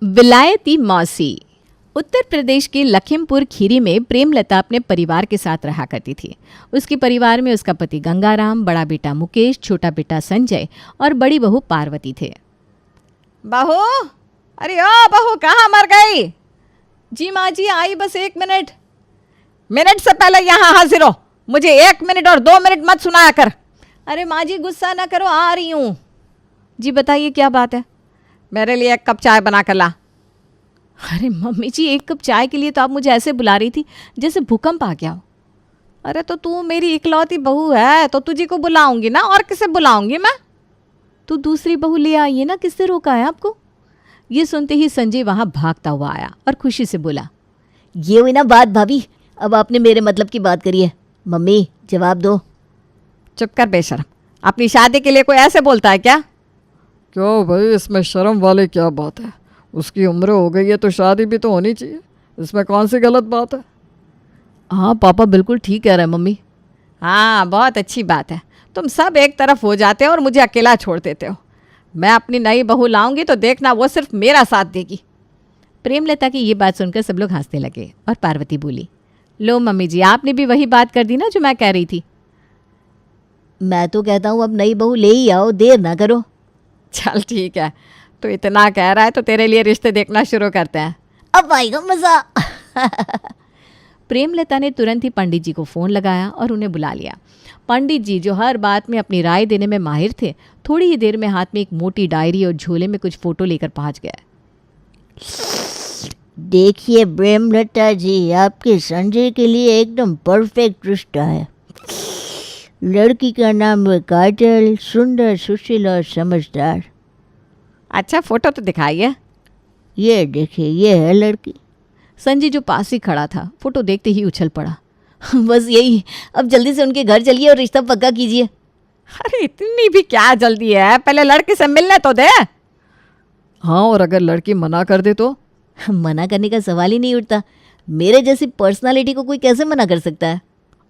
विलायती मौसी। उत्तर प्रदेश के लखीमपुर खीरी में प्रेमलता अपने परिवार के साथ रहा करती थी। उसके परिवार में उसका पति गंगाराम, बड़ा बेटा मुकेश, छोटा बेटा संजय और बड़ी बहू पार्वती थे। बहू, अरे ओ बहू, कहाँ मर गई? जी माँ जी, आई बस 1 मिनट। मिनट से पहले यहाँ हाजिर हो। मुझे 1 मिनट और 2 मिनट मत सुनाया कर। अरे माँ जी, गुस्सा ना करो, आ रही हूँ। जी बताइए, क्या बात है? मेरे लिए 1 कप चाय बना कर ला। अरे मम्मी जी, 1 कप चाय के लिए तो आप मुझे ऐसे बुला रही थी जैसे भूकंप आ गया हो। अरे तो तू मेरी इकलौती बहू है तो तुझी को बुलाऊंगी ना, और किसे बुलाऊंगी मैं? तो दूसरी बहू ले आइए ना, किससे रोका है आपको? ये सुनते ही संजय वहां भागता हुआ आया और खुशी से बोला, ये हुई ना बात भाभी, अब आपने मेरे मतलब की बात करी है। मम्मी जवाब दो। चुप कर बेशरम, अपनी शादी के लिए कोई ऐसे बोलता है क्या? क्यों भाई, इसमें शर्म वाली क्या बात है? उसकी उम्र हो गई है तो शादी भी तो होनी चाहिए, इसमें कौन सी गलत बात है? हाँ पापा बिल्कुल ठीक कह रहे हैं मम्मी। हाँ, बहुत अच्छी बात है। तुम सब एक तरफ हो जाते हो और मुझे अकेला छोड़ देते हो। मैं अपनी नई बहू लाऊंगी तो देखना, वो सिर्फ मेरा साथ देगी। प्रेमलता की ये बात सुनकर सब लोग हंसने लगे और पार्वती बोली, लो मम्मी जी, आपने भी वही बात कर दी ना जो मैं कह रही थी। मैं तो कहता हूँ अब नई बहू ले ही आओ, देर ना करो। चल ठीक है, तो इतना कह रहा है तो तेरे लिए रिश्ते देखना शुरू करते हैं। अब आएगा मजा। प्रेमलता ने तुरंत ही पंडित जी को फ़ोन लगाया और उन्हें बुला लिया। पंडित जी, जो हर बात में अपनी राय देने में माहिर थे, थोड़ी ही देर में हाथ में एक मोटी डायरी और झोले में कुछ फ़ोटो लेकर पहुंच गए। देखिए प्रेमलता जी, आपके संजय के लिए एकदम परफेक्ट रिश्ता है। लड़की का नाम है काजल, सुंदर, सुशील और समझदार। अच्छा, फोटो तो दिखाइए। ये देखिए, ये है लड़की। संजय जो पास ही खड़ा था, फोटो देखते ही उछल पड़ा। बस यही, अब जल्दी से उनके घर चलिए और रिश्ता पक्का कीजिए। अरे इतनी भी क्या जल्दी है, पहले लड़के से मिलने तो दे। हाँ, और अगर लड़की मना कर दे तो? मना करने का सवाल ही नहीं उठता। मेरे जैसी पर्सनालिटी को कोई कैसे मना कर सकता है?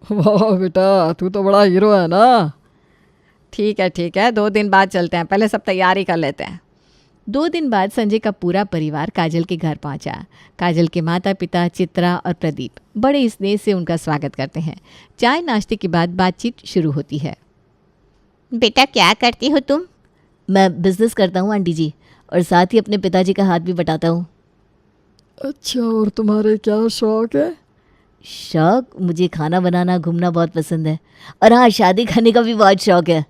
वाह बेटा, तू तो बड़ा हीरो है ना। ठीक है, 2 दिन बाद चलते हैं, पहले सब तैयारी कर लेते हैं। 2 दिन बाद संजय का पूरा परिवार काजल के घर पहुंचा। काजल के माता पिता चित्रा और प्रदीप बड़े स्नेह से उनका स्वागत करते हैं। चाय नाश्ते के बाद बातचीत शुरू होती है। बेटा क्या करती हो तुम? मैं बिजनेस करता हूँ आंटी जी, और साथ ही अपने पिताजी का हाथ भी बटाता हूँ। अच्छा, और तुम्हारे क्या शौक है? शौक? मुझे खाना बनाना, घूमना बहुत पसंद है, और हाँ, शादी करने का भी बहुत शौक है।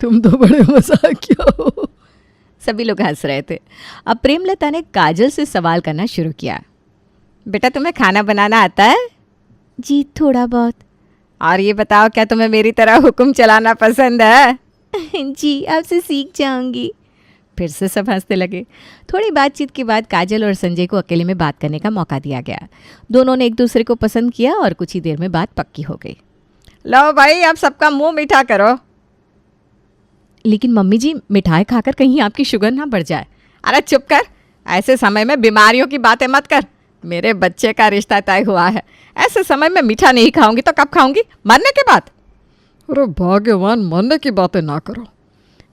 तुम तो बड़े मजाकिया हो। सभी लोग हंस रहे थे। अब प्रेमलता ने काजल से सवाल करना शुरू किया। बेटा, तुम्हें खाना बनाना आता है? जी थोड़ा बहुत। और ये बताओ, क्या तुम्हें मेरी तरह हुक्म चलाना पसंद है? जी, आपसे सीख जाऊंगी। फिर से सब हंसने लगे। थोड़ी बातचीत के बाद काजल और संजय को अकेले में बात करने का मौका दिया गया। दोनों ने एक दूसरे को पसंद किया और कुछ ही देर में बात पक्की हो गई। लो भाई, अब सबका मुंह मीठा करो। लेकिन मम्मी जी, मिठाई खाकर कहीं आपकी शुगर ना बढ़ जाए। अरे चुप कर, ऐसे समय में बीमारियों की बातें मत कर। मेरे बच्चे का रिश्ता तय हुआ है, ऐसे समय में मीठा नहीं खाऊंगी तो कब खाऊंगी? मरने के बाद। अरे भाग्यवान, मरने की बातें ना करो।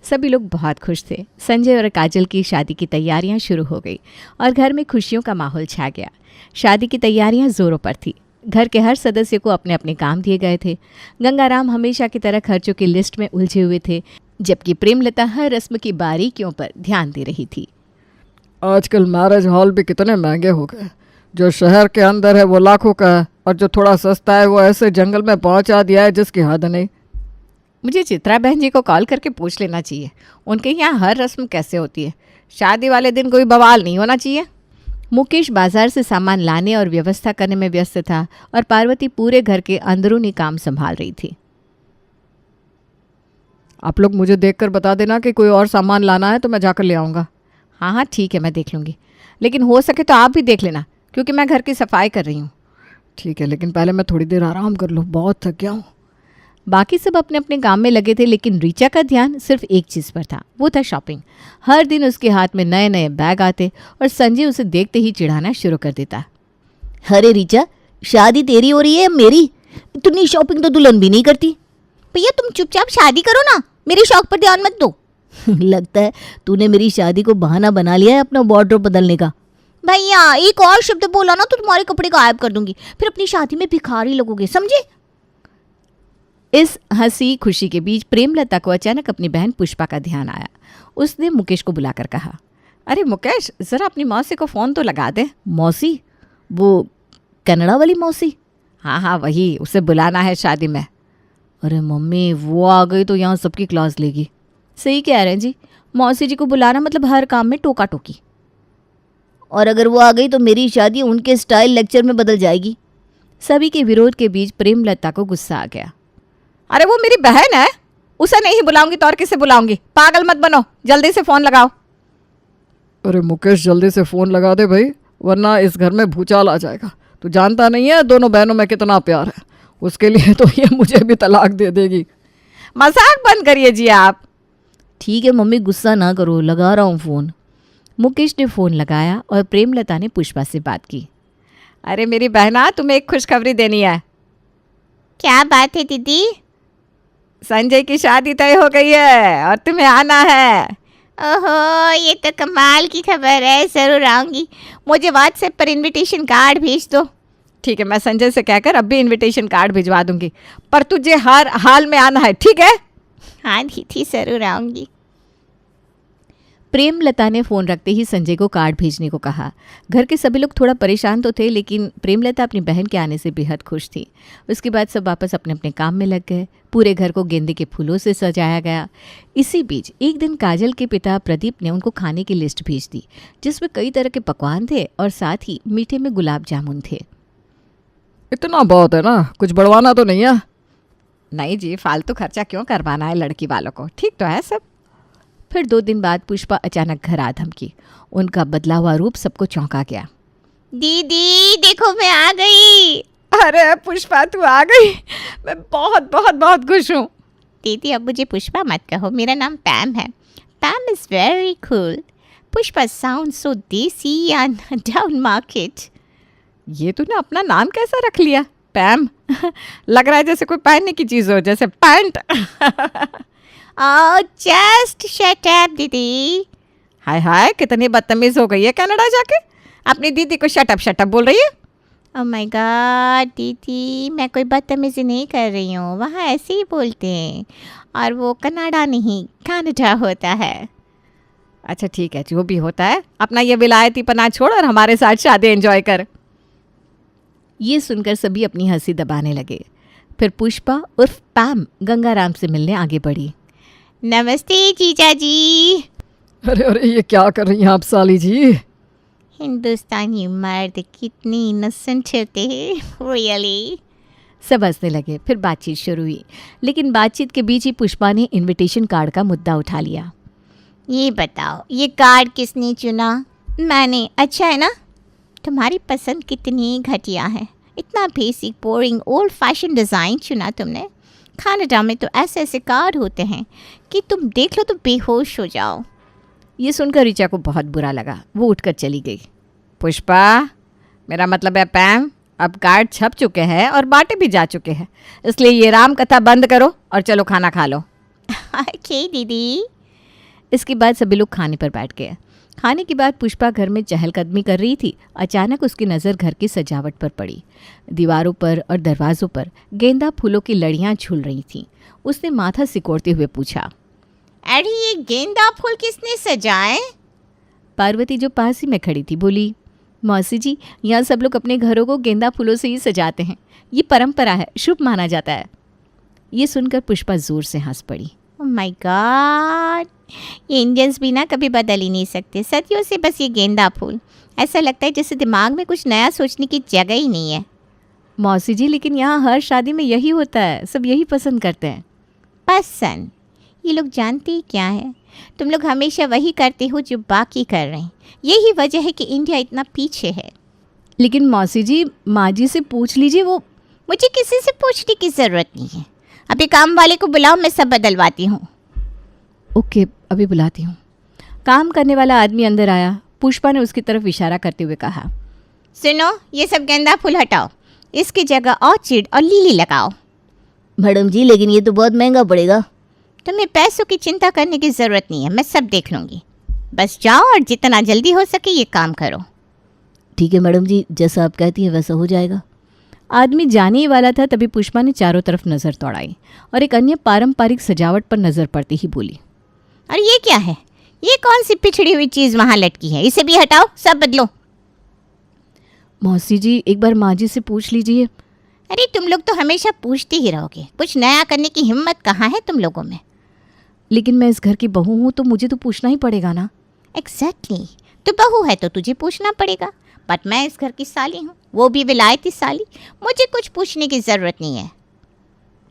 सभी लोग बहुत खुश थे। संजय और काजल की शादी की तैयारियां शुरू हो गई और घर में खुशियों का माहौल छा गया। शादी की तैयारियां जोरों पर थी। घर के हर सदस्य को अपने अपने काम दिए गए थे। गंगाराम हमेशा की तरह खर्चों की लिस्ट में उलझे हुए थे, जबकि प्रेमलता हर रस्म की बारीकियों पर ध्यान दे रही थी। आजकल मैरिज हॉल भी कितने महंगे हो गए। जो शहर के अंदर है वो लाखों का है, और जो थोड़ा सस्ता है वो ऐसे जंगल में पहुंचा दिया है जिसकी हद नहीं। मुझे चित्रा बहन जी को कॉल करके पूछ लेना चाहिए, उनके यहाँ हर रस्म कैसे होती है। शादी वाले दिन कोई बवाल नहीं होना चाहिए। मुकेश बाजार से सामान लाने और व्यवस्था करने में व्यस्त था और पार्वती पूरे घर के अंदरूनी काम संभाल रही थी। आप लोग मुझे देखकर बता देना कि कोई और सामान लाना है तो मैं जाकर ले आऊँगा। हाँ ठीक है, मैं देख लूँगी, लेकिन हो सके तो आप भी देख लेना, क्योंकि मैं घर की सफाई कर रही हूँ। ठीक है, लेकिन पहले मैं थोड़ी देर आराम कर लूँ, बहुत थक गया हूँ। बाकी सब अपने अपने काम में लगे थे, लेकिन रीचा का ध्यान सिर्फ एक चीज़ पर था, वो था शॉपिंग। हर दिन उसके हाथ में नए नए बैग आते और संजय उसे देखते ही चिढ़ाना शुरू कर देता। अरे रीचा, शादी तेरी हो रही है या मेरी? इतनी शॉपिंग तो दुल्हन भी नहीं करती। भैया तुम चुपचाप शादी करो ना, मेरे शौक पर ध्यान मत दो। लगता है तूने मेरी शादी को बहाना बना लिया है अपना वार्डरोब बदलने का। भैया एक और शब्द बोला ना तो तुम्हारे कपड़े गायब कर दूंगी, फिर अपनी शादी में भिखारी लगोगे, समझे? इस हंसी खुशी के बीच प्रेमलता को अचानक अपनी बहन पुष्पा का ध्यान आया। उसने मुकेश को बुलाकर कहा, अरे मुकेश, जरा अपनी मौसी को फोन तो लगा दे। मौसी? वो कनाडा वाली मौसी? हाँ हाँ वही, उसे बुलाना है शादी में। अरे मम्मी वो आ गई तो यहाँ सबकी क्लास लेगी। सही कह रहे हैं जी, मौसी जी को बुलाना मतलब हर काम में टोका टोकी। और अगर वो आ गई तो मेरी शादी उनके स्टाइल लेक्चर में बदल जाएगी। सभी के विरोध के बीच प्रेमलता को गुस्सा आ गया। अरे वो मेरी बहन है, उसे नहीं बुलाऊंगी तो और किसे बुलाऊंगी? पागल मत बनो, जल्दी से फोन लगाओ। अरे मुकेश जल्दी से फ़ोन लगा दे भाई, वरना इस घर में भूचाल आ जाएगा। तू जानता नहीं है दोनों बहनों में कितना प्यार है, उसके लिए तो ये मुझे भी तलाक दे देगी। मजाक बंद करिए जी आप। ठीक है मम्मी गुस्सा ना करो, लगा रहा हूँ फ़ोन। मुकेश ने फ़ोन लगाया और प्रेमलता ने पुष्पा से बात की। अरे मेरी बहना, तुम्हें एक खुशखबरी देनी है। क्या बात है दीदी? संजय की शादी तय हो गई है और तुम्हें आना है। ओहो ये तो कमाल की खबर है, ज़रूर आऊँगी। मुझे व्हाट्सएप पर इनविटेशन कार्ड भेज दो। ठीक है, मैं संजय से कहकर अब भी इनविटेशन कार्ड भिजवा दूंगी, पर तुझे हर हाल में आना है, ठीक है? हाँ दीदी ज़रूर आऊँगी। प्रेमलता ने फ़ोन रखते ही संजय को कार्ड भेजने को कहा। घर के सभी लोग थोड़ा परेशान तो थे, लेकिन प्रेमलता अपनी बहन के आने से बेहद खुश थी। उसके बाद सब वापस अपने अपने काम में लग गए। पूरे घर को गेंदे के फूलों से सजाया गया। इसी बीच एक दिन काजल के पिता प्रदीप ने उनको खाने की लिस्ट भेज दी, जिसमें कई तरह के पकवान थे और साथ ही मीठे में गुलाब जामुन थे। इतना बहुत है ना, कुछ बढ़वाना तो नहीं है? नहीं जी, फालतू खर्चा क्यों करवाना है लड़की वालों को, ठीक तो है सब। फिर 2 दिन बाद पुष्पा अचानक घर आ धमकी। उनका बदला हुआ रूप सबको चौंका गया। दीदी देखो मैं आ गई। अरे पुष्पा तू आ गई, मैं बहुत बहुत बहुत खुश हूँ। दीदी अब मुझे पुष्पा मत कहो, मेरा नाम पैम है। Pam is very cool. Pushpa sounds so desi and down market. ये तूने अपना नाम कैसा रख लिया, पैम? लग रहा है जैसे कोई पहनने की चीज़ हो, जैसे पैंट। जस्ट शट अप दीदी। हाय हाय, कितनी बदतमीज हो गई है कनाडा जाके, अपनी दीदी को शट अप बोल रही है। ओह माय गॉड दीदी, मैं कोई बदतमीजी नहीं कर रही हूँ, वहाँ ऐसे ही बोलते हैं। और वो कनाडा नहीं कनाडा होता है। अच्छा ठीक है, जो भी होता है, अपना ये विलायतीपना छोड़ और हमारे साथ शादी एंजॉय कर। ये सुनकर सभी अपनी हंसी दबाने लगे। फिर पुष्पा उर्फ पैम गंगाराम से मिलने आगे बढ़ी। नमस्ते जीजा जी। अरे अरे ये क्या कर रही हैं आप साली जी? हिंदुस्तानी मर्द कितने इनोसेंट होते हैं, रियली। सब हंसने लगे। फिर बातचीत शुरू हुई, लेकिन बातचीत के बीच ही पुष्पा ने इनविटेशन कार्ड का मुद्दा उठा लिया। ये बताओ ये कार्ड किसने चुना? मैंने। अच्छा है ना? तुम्हारी पसंद कितनी घटिया है, इतना basic boring old fashion design चुना तुमने। कनाडा में तो ऐसे ऐसे कार्ड होते हैं कि तुम देख लो तो बेहोश हो जाओ। ये सुनकर ऋचा को बहुत बुरा लगा। वो उठकर चली गई। पुष्पा, मेरा मतलब है पैम, अब कार्ड छप चुके हैं और बांटे भी जा चुके हैं, इसलिए ये राम कथा बंद करो और चलो खाना खा लो। ओके दीदी। इसके बाद सभी लोग खाने पर बैठ गए। खाने के बाद पुष्पा घर में चहलकदमी कर रही थी। अचानक उसकी नज़र घर की सजावट पर पड़ी। दीवारों पर और दरवाज़ों पर गेंदा फूलों की लड़ियाँ झूल रही थीं। उसने माथा सिकोड़ते हुए पूछा, अरे ये गेंदा फूल किसने सजाए? पार्वती जो पास ही में खड़ी थी बोली, मौसी जी, यहाँ सब लोग अपने घरों को गेंदा फूलों से ही सजाते हैं। ये परंपरा है, शुभ माना जाता है। ये सुनकर पुष्पा ज़ोर से हंस पड़ी। ओह माय गॉड, ये इंडियंस भी ना कभी बदल ही नहीं सकते, सदियों से बस ये गेंदा फूल। ऐसा लगता है जैसे दिमाग में कुछ नया सोचने की जगह ही नहीं है। मौसी जी, लेकिन यहाँ हर शादी में यही होता है, सब यही पसंद करते हैं। पसंद? ये लोग जानते ही क्या है, तुम लोग हमेशा वही करते हो जो बाकी कर रहे हैं। यही वजह है कि इंडिया इतना पीछे है। लेकिन मौसी जी, माँ जी से पूछ लीजिए। वो मुझे किसी से पूछने की ज़रूरत नहीं है। अभी काम वाले को बुलाओ, मैं सब बदलवाती हूँ। ओके, अभी बुलाती हूँ। काम करने वाला आदमी अंदर आया। पुष्पा ने उसकी तरफ इशारा करते हुए कहा, सुनो, ये सब गेंदा फूल हटाओ, इसकी जगह ऑर्चिड और लिली लगाओ। मैडम जी, लेकिन ये तो बहुत महंगा पड़ेगा। तुम्हें पैसों की चिंता करने की ज़रूरत नहीं है, मैं सब देख लूँगी। बस जाओ और जितना जल्दी हो सके ये काम करो। ठीक है मैडम जी, जैसा आप कहती हैं वैसा हो जाएगा। आदमी जाने ही वाला था तभी पुष्पा ने चारों तरफ नज़र दौड़ाई और एक अन्य पारंपरिक सजावट पर नज़र पड़ती ही बोली, और ये क्या है? ये कौन सी पिछड़ी हुई चीज़ वहाँ लटकी है? इसे भी हटाओ, सब बदलो। मौसी जी एक बार माँ जी से पूछ लीजिए। अरे तुम लोग तो हमेशा पूछते ही रहोगे, कुछ नया करने की हिम्मत कहाँ है तुम लोगों में? लेकिन मैं इस घर की बहू हूँ तो मुझे तो पूछना ही पड़ेगा ना। एग्जैक्टली, तू बहू है तो तुझे पूछना पड़ेगा, बट मैं इस घर की साली हूँ, वो भी विलायती साली, मुझे कुछ पूछने की ज़रूरत नहीं है।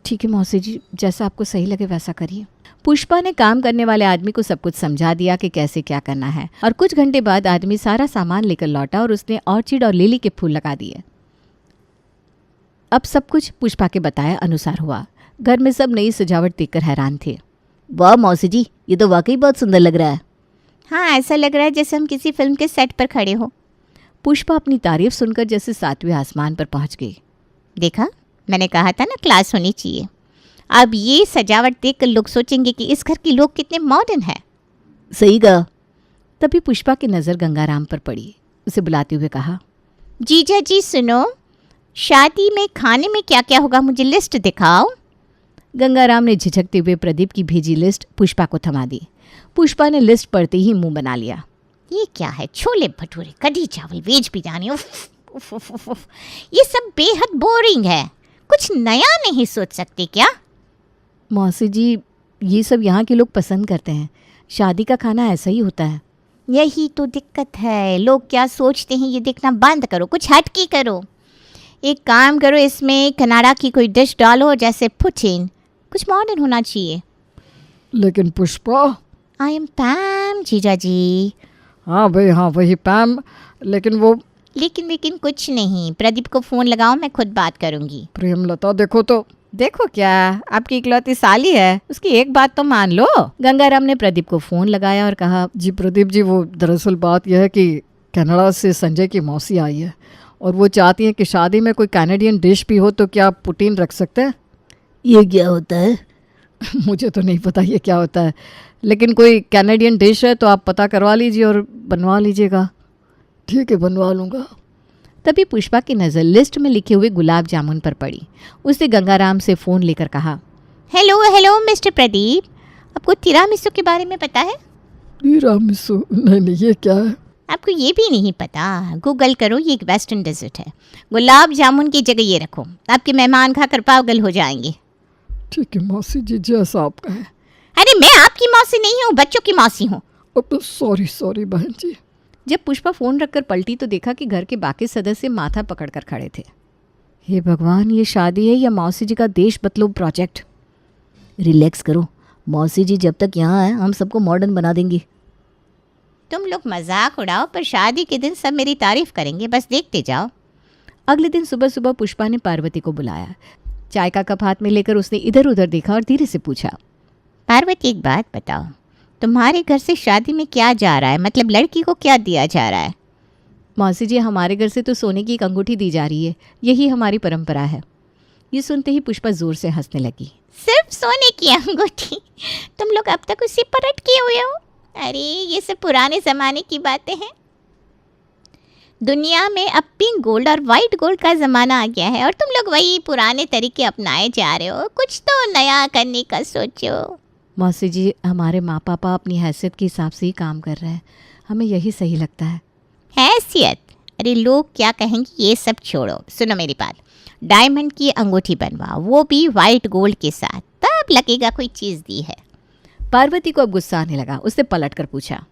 ठीक है मौसी जी, जैसा आपको सही लगे वैसा करिए। पुष्पा ने काम करने वाले आदमी को सब कुछ समझा दिया कि कैसे क्या करना है और कुछ घंटे बाद आदमी सारा सामान लेकर लौटा और उसने ऑर्चिड और लिली के फूल लगा दिए। अब सब कुछ पुष्पा के बताया अनुसार हुआ। घर में सब नई सजावट देखकर हैरान थे। वाह मौसी जी, ये तो वाकई बहुत सुंदर लग रहा है। हाँ, ऐसा लग रहा है जैसे हम किसी फिल्म के सेट पर खड़े हो। पुष्पा अपनी तारीफ सुनकर जैसे 7वें आसमान पर पहुंच गई। देखा, मैंने कहा था ना क्लास होनी चाहिए। अब ये सजावट देखकर लोग सोचेंगे कि इस घर के लोग कितने मॉडर्न हैं। सही कहा। तभी पुष्पा की नज़र गंगाराम पर पड़ी। उसे बुलाते हुए कहा, जीजा जी सुनो, शादी में खाने में क्या क्या होगा मुझे लिस्ट दिखाओ। गंगाराम ने झिझकते हुए प्रदीप की भेजी लिस्ट पुष्पा को थमा दी। पुष्पा ने लिस्ट पढ़ते ही मुंह बना लिया। ये क्या है? छोले भटूरे, कढ़ी चावल, वेज बिरयानी, उफ, उफ, उफ, उफ, उफ। ये सब बेहद बोरिंग है, कुछ नया नहीं सोच सकते क्या? मौसी जी, ये सब यहाँ के लोग पसंद करते हैं। शादी का खाना ऐसा ही होता है। यही तो दिक्कत है, लोग क्या सोचते हैं ये देखना बंद करो, कुछ हटके करो। एक काम करो, इसमें कनाडा की कोई डिश डालो जैसे पुटिन, कुछ मॉडर्न होना चाहिए। लेकिन पुष्पा। आई एम पैम जीजा जी। हाँ भाई, हाँ वही पैम, लेकिन वो लेकिन कुछ नहीं, प्रदीप को फ़ोन लगाओ, मैं खुद बात करूँगी। प्रेमलता देखो तो। देखो क्या, आपकी इकलौती साली है, उसकी एक बात तो मान लो। गंगाराम ने प्रदीप को फ़ोन लगाया और कहा, जी प्रदीप जी, वो दरअसल बात यह है कि कनाडा से संजय की मौसी आई है और वो चाहती हैं कि शादी में कोई कैनेडियन डिश भी हो, तो क्या आप पुटीन रख सकते हैं? ये क्या होता है? मुझे तो नहीं पता ये क्या होता है, लेकिन कोई कैनेडियन डिश है तो आप पता करवा लीजिए और बनवा लीजिएगा। ठीक है, बनवा लूँगा। तभी पुष्पा की नज़र लिस्ट में लिखे हुए गुलाब जामुन पर पड़ी। उसने गंगाराम से फ़ोन लेकर कहा, हेलो मिस्टर प्रदीप, आपको तिरामिसू के बारे में पता है? तिरामिसू? नहीं, ये क्या है? आपको ये भी नहीं पता? गूगल करो, ये एक वेस्टर्न डेजर्ट है। गुलाब जामुन की जगह ये रखो, आपके मेहमान खाकर पागल हो जाएंगे। ठीक है मौसी जी, जैसा आप कहें। अरे मैं आपकी मौसी नहीं हूँ, बच्चों की मौसी हूँ। अब सॉरी बहन जी। जब पुष्पा फ़ोन रखकर पलटी तो देखा कि घर के बाकी सदस्य माथा पकड़कर खड़े थे। हे भगवान, ये शादी है या मौसी जी का देश बदलो प्रोजेक्ट? रिलैक्स करो मौसी जी, जब तक यहाँ हैं हम सबको मॉडर्न बना देंगे। तुम लोग मजाक उड़ाओ, पर शादी के दिन सब मेरी तारीफ करेंगे, बस देखते जाओ। अगले दिन सुबह सुबह पुष्पा ने पार्वती को बुलाया। चाय का कप हाथ में लेकर उसने इधर उधर देखा और धीरे से पूछा, पार्वती एक बात बताओ, तुम्हारे घर से शादी में क्या जा रहा है? मतलब लड़की को क्या दिया जा रहा है? मौसी जी, हमारे घर से तो सोने की एक अंगूठी दी जा रही है, यही हमारी परंपरा है। ये सुनते ही पुष्पा जोर से हंसने लगी। सिर्फ सोने की अंगूठी? तुम लोग अब तक उसी पर अटके हुए हो? अरे ये सब पुराने ज़माने की बातें हैं। दुनिया में अब पिंक गोल्ड और वाइट गोल्ड का ज़माना आ गया है और तुम लोग वही पुराने तरीके अपनाए जा रहे हो। कुछ तो नया करने का सोचो। मौसी जी, हमारे माँ पापा अपनी हैसियत के हिसाब से ही काम कर रहे हैं, हमें यही सही लगता है। हैसियत? अरे लोग क्या कहेंगे ये सब छोड़ो, सुनो मेरी बात। डायमंड की अंगूठी बनवाओ, वो भी वाइट गोल्ड के साथ, तब लगेगा कोई चीज़ दी है। पार्वती को अब गुस्सा आने लगा। उसने पलट कर पूछा,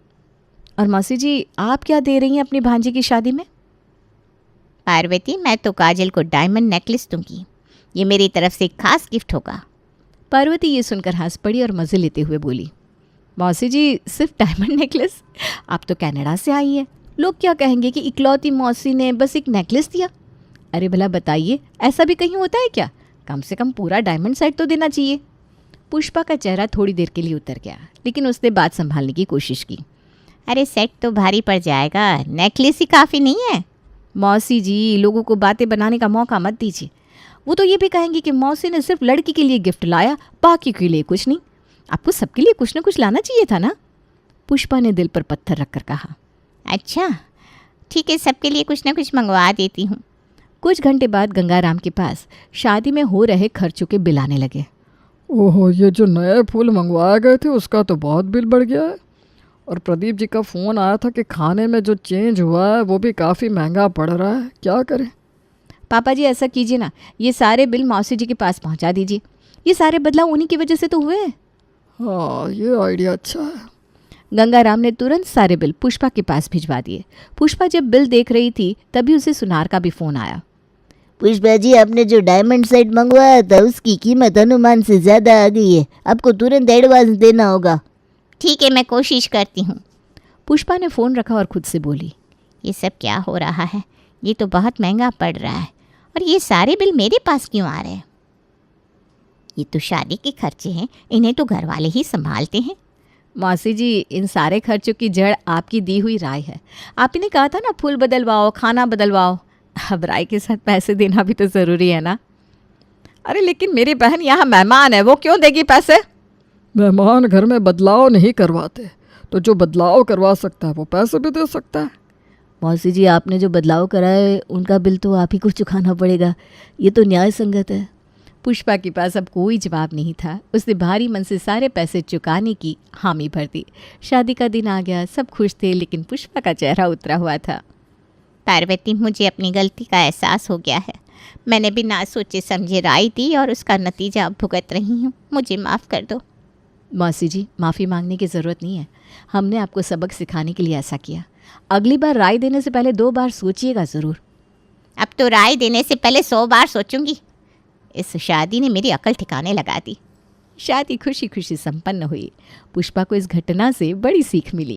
और मौसी जी आप क्या दे रही हैं अपनी भांजी की शादी में? पार्वती, मैं तो काजल को डायमंड नेकलेस दूंगी, ये मेरी तरफ से एक खास गिफ्ट होगा। पार्वती ये सुनकर हंस पड़ी और मज़े लेते हुए बोली, मौसी जी सिर्फ डायमंड नेकलेस? आप तो कनाडा से आई हैं, लोग क्या कहेंगे कि इकलौती मौसी ने बस एक नेकलेस दिया। अरे भला बताइए, ऐसा भी कहीं होता है क्या? कम से कम पूरा डायमंड सेट तो देना चाहिए। पुष्पा का चेहरा थोड़ी देर के लिए उतर गया, लेकिन उसने बात संभालने की कोशिश की। अरे सेट तो भारी पड़ जाएगा, नेकलेस ही काफ़ी नहीं है। मौसी जी, लोगों को बातें बनाने का मौका मत दीजिए। वो तो ये भी कहेंगे कि मौसी ने सिर्फ लड़की के लिए गिफ्ट लाया, बाकी के लिए कुछ नहीं। आपको सबके लिए कुछ न कुछ लाना चाहिए था ना। पुष्पा ने दिल पर पत्थर रखकर कहा। अच्छा ठीक है, सबके लिए कुछ ना कुछ मंगवा देती हूँ। कुछ घंटे बाद गंगाराम के पास शादी में हो रहे खर्चों के बिल आने लगे। ओहो, ये जो नए फूल मंगवाए गए थे उसका तो बहुत बिल बढ़ गया है। और प्रदीप जी का फ़ोन आया था कि खाने में जो चेंज हुआ है वो भी काफ़ी महंगा पड़ रहा है, क्या करें। पापा जी ऐसा कीजिए ना, ये सारे बिल मौसी जी के पास पहुंचा दीजिए। ये सारे बदलाव उन्हीं की वजह से तो हुए हैं। हाँ, ये आइडिया अच्छा है। गंगाराम ने तुरंत सारे बिल पुष्पा के पास भिजवा दिए। पुष्पा जब बिल देख रही थी तभी उसे सुनार का भी फ़ोन आया। पुष्पा जी, आपने जो डायमंड सेट मंगवाया था उसकी कीमत अनुमान से ज़्यादा आ गई है, आपको तुरंत एडवांस देना होगा। ठीक है, मैं कोशिश करती हूँ। पुष्पा ने फ़ोन रखा और खुद से बोली, ये सब क्या हो रहा है? ये तो बहुत महंगा पड़ रहा है और ये सारे बिल मेरे पास क्यों आ रहे हैं? ये तो शादी के खर्चे हैं, इन्हें तो घर वाले ही संभालते हैं। मौसी जी, इन सारे खर्चों की जड़ आपकी दी हुई राय है। आप ही ने कहा था ना, फूल बदलवाओ, खाना बदलवाओ। अब राय के साथ पैसे देना भी तो ज़रूरी है ना। अरे लेकिन मेरी बहन यहाँ मेहमान है, वो क्यों देगी पैसे? मेहमान घर में बदलाव नहीं करवाते, तो जो बदलाव करवा सकता है वो पैसे भी दे सकता है। मौसी जी, आपने जो बदलाव कराए उनका बिल तो आप ही को चुकाना पड़ेगा, ये तो न्याय संगत है। पुष्पा के पास अब कोई जवाब नहीं था। उसने भारी मन से सारे पैसे चुकाने की हामी भर दी। शादी का दिन आ गया, सब खुश थे, लेकिन पुष्पा का चेहरा उतरा हुआ था। पार्वती, मुझे अपनी गलती का एहसास हो गया है। मैंने बिना सोचे समझे राय दी और उसका नतीजा अब भुगत रही हूँ। मुझे माफ़ कर दो। मौसी जी, माफ़ी मांगने की ज़रूरत नहीं है। हमने आपको सबक सिखाने के लिए ऐसा किया। अगली बार राय देने से पहले 2 बार सोचिएगा ज़रूर। अब तो राय देने से पहले 100 बार सोचूंगी। इस शादी ने मेरी अकल ठिकाने लगा दी। शादी खुशी खुशी संपन्न हुई। पुष्पा को इस घटना से बड़ी सीख मिली।